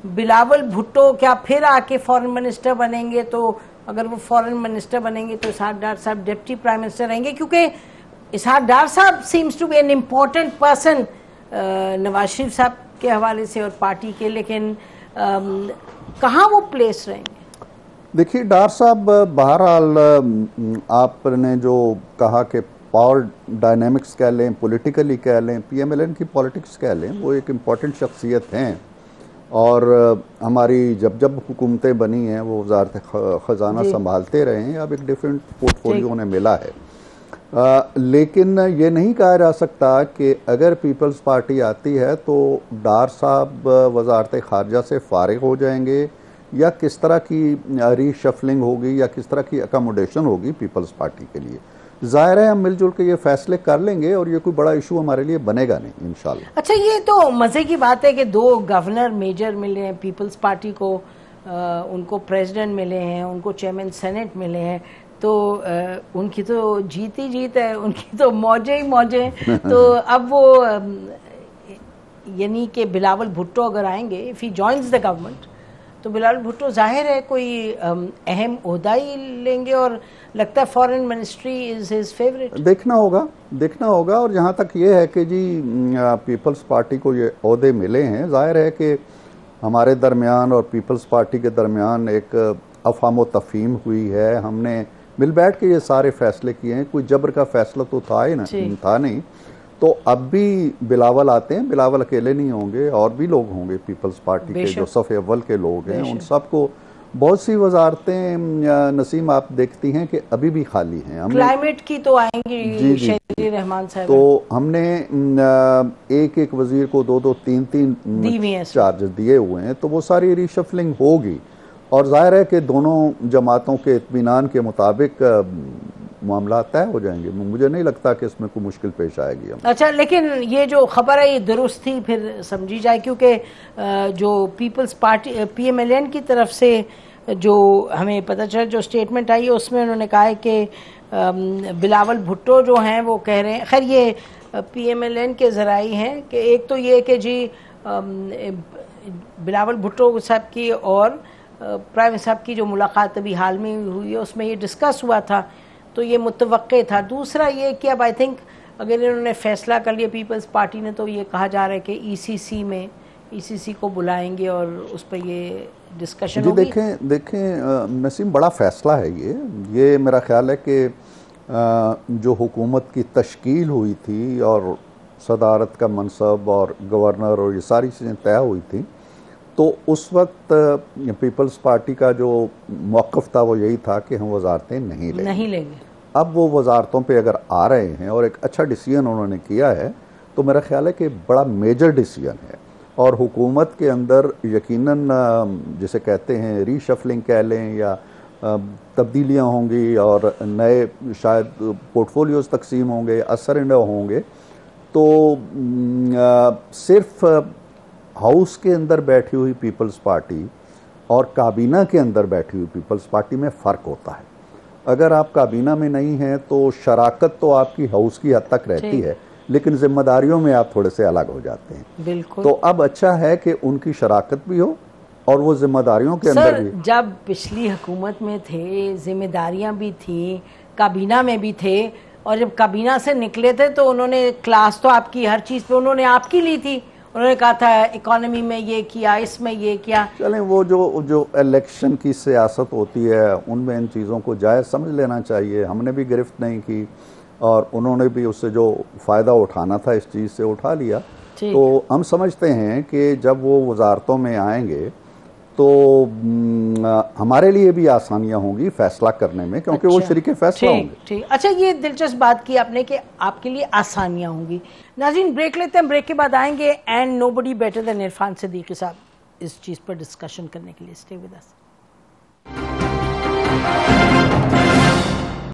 بلاول بھٹو کیا پھر آ کے فورن منسٹر بنیں گے؟ تو اگر وہ فورن منسٹر بنیں گے تو اسحاق ڈار صاحب ڈپٹی پرائم منسٹر رہیں گے، کیونکہ اسحاق ڈار صاحب seems to be an important person Nawaz Sharif صاحب کے حوالے سے اور پارٹی کے، لیکن کہاں وہ پلیس رہیں گے؟ دیکھیے ڈار صاحب بہرحال آپ نے جو کہا کہ پاور ڈائنامکس کہہ لیں، پولیٹیکلی کہہ لیں، پی ایم ایل این کی پولیٹکس کہہ لیں، وہ ایک امپورٹنٹ شخصیت ہیں، اور ہماری جب حکومتیں بنی ہیں وہ وزارت خزانہ سنبھالتے رہے ہیں، اب ایک ڈیفرنٹ پورٹ فولیو انہیں ملا ہے، لیکن یہ نہیں کہا جا سکتا کہ اگر پیپلز پارٹی آتی ہے تو ڈار صاحب وزارت خارجہ سے فارغ ہو جائیں گے، یا کس طرح کی ری شفلنگ ہوگی یا کس طرح کی اکاموڈیشن ہوگی پیپلز پارٹی کے لیے۔ ظاہر ہے ہم مل جل کے یہ فیصلے کر لیں گے اور یہ کوئی بڑا ایشو ہمارے لیے بنے گا نہیں انشاءاللہ۔ اچھا، یہ تو مزے کی بات ہے کہ دو گورنر میجر ملے ہیں پیپلز پارٹی کو، ان کو پریزیڈنٹ ملے ہیں، ان کو چیئرمین سینٹ ملے ہیں، تو ان کی تو جیت ہی جیت ہے، ان کی تو موجیں ہی موجیں۔ تو اب وہ یعنی کہ بلاول بھٹو اگر آئیں گے، if he joins the government، تو بلاول بھٹو ظاہر ہے کوئی اہم عہدہ ہی لیں گے، اور لگتا ہے فورن منسٹری از ہز فیوریٹ۔ دیکھنا ہوگا، اور جہاں تک یہ ہے کہ جی پیپلز پارٹی کو یہ عہدے ملے ہیں، ظاہر ہے کہ ہمارے درمیان اور پیپلز پارٹی کے درمیان ایک افہام و تفہیم ہوئی ہے، ہم نے مل بیٹھ کے یہ سارے فیصلے کیے ہیں، کوئی جبر کا فیصلہ تو تھا نہیں، تو اب بھی بلاول آتے ہیں، بلاول اکیلے نہیں ہوں گے، اور بھی لوگ ہوں گے پیپلز پارٹی کے جو صف اول کے لوگ ہیں، ان سب کو بہت سی وزارتیں نسیم آپ دیکھتی ہیں کہ ابھی بھی خالی ہیں۔ کلائمیٹ کی تو آئیں گی شہری رحمان صاحب، تو ہم نے ایک وزیر کو دو تین چارجز دیے ہوئے ہیں، تو وہ ساری ری شفلنگ ہوگی، اور ظاہر ہے کہ دونوں جماعتوں کے اطمینان کے مطابق معاملات طے ہو جائیں گے، مجھے نہیں لگتا کہ اس میں کوئی مشکل پیش آئے گی۔ اچھا، لیکن یہ جو خبر ہے یہ درست تھی پھر سمجھی جائے، کیونکہ جو Peoples Party P M L N کی طرف سے جو ہمیں پتہ چلا، جو اسٹیٹمنٹ آئی ہے اس میں انہوں نے کہا ہے کہ بلاول بھٹو جو ہیں وہ کہہ رہے ہیں، خیر یہ پی ایم ایل این کے ذرائع ہیں، کہ ایک تو یہ کہ جی بلاول بھٹو صاحب کی اور پرائم صاحب کی جو ملاقات ابھی حال میں ہوئی ہے اس میں یہ ڈسکس ہوا تھا، تو یہ متوقع تھا۔ دوسرا یہ کہ اب آئی تھنک اگر انہوں نے فیصلہ کر لیا پیپلز پارٹی نے، تو یہ کہا جا رہا ہے کہ ای سی سی کو بلائیں گے اور اس پہ یہ ڈسکشن ہوگی۔ دیکھیں نسیم، بڑا فیصلہ ہے یہ میرا خیال ہے کہ جو حکومت کی تشکیل ہوئی تھی اور صدارت کا منصب اور گورنر اور یہ ساری چیزیں طے ہوئی تھیں، تو اس وقت پیپلز پارٹی کا جو موقف تھا وہ یہی تھا کہ ہم وزارتیں نہیں لیں گے۔ اب وہ وزارتوں پہ اگر آ رہے ہیں اور ایک اچھا ڈیسیژن انہوں نے کیا ہے، تو میرا خیال ہے کہ بڑا میجر ڈیسیژن ہے، اور حکومت کے اندر یقیناً جسے کہتے ہیں ری شفلنگ کہہ لیں یا تبدیلیاں ہوں گی، اور نئے شاید پورٹ فولیوز تقسیم ہوں گے، اثر انڈو ہوں گے، تو صرف ہاؤس کے اندر بیٹھی ہوئی پیپلز پارٹی اور کابینہ کے اندر بیٹھی ہوئی پیپلز پارٹی میں فرق ہوتا ہے۔ اگر آپ کابینہ میں نہیں ہیں تو شراکت تو آپ کی ہاؤس کی حد تک رہتی ہے، لیکن ذمہ داریوں میں آپ تھوڑے سے الگ ہو جاتے ہیں۔ بالکل۔ تو اب اچھا ہے کہ ان کی شراکت بھی ہو اور وہ ذمہ داریوں کے اندر بھی۔ جب پچھلی حکومت میں تھے ذمہ داریاں بھی تھیں، کابینہ میں بھی تھے، اور جب کابینہ سے نکلے تھے تو انہوں نے کلاس تو آپ کی ہر چیز پہ انہوں نے آپ کی لی تھی، انہوں نے کہا تھا اکانومی میں یہ کیا، اس میں یہ کیا۔ چلیں وہ جو الیکشن کی سیاست ہوتی ہے ان میں ان چیزوں کو جائز سمجھ لینا چاہیے، ہم نے بھی گرفت نہیں کی اور انہوں نے بھی اس سے جو فائدہ اٹھانا تھا اس چیز سے اٹھا لیا۔ تو ہم سمجھتے ہیں کہ جب وہ وزارتوں میں آئیں گے تو ہمارے لیے بھی آسانیاں ہوں گی فیصلہ کرنے میں، کیونکہ وہ شریک فیصلہ ہوں گے۔ اچھا، یہ دلچسپ بات کی آپ نے کہ آپ کے لیے آسانیاں ہوں گی۔ ناظرین بریک لیتے ہیں، بریک کے بعد آئیں گے and nobody better than Irfan Siddiqui صاحب اس چیز پر ڈسکشن کرنے کے لیے۔ Stay with us.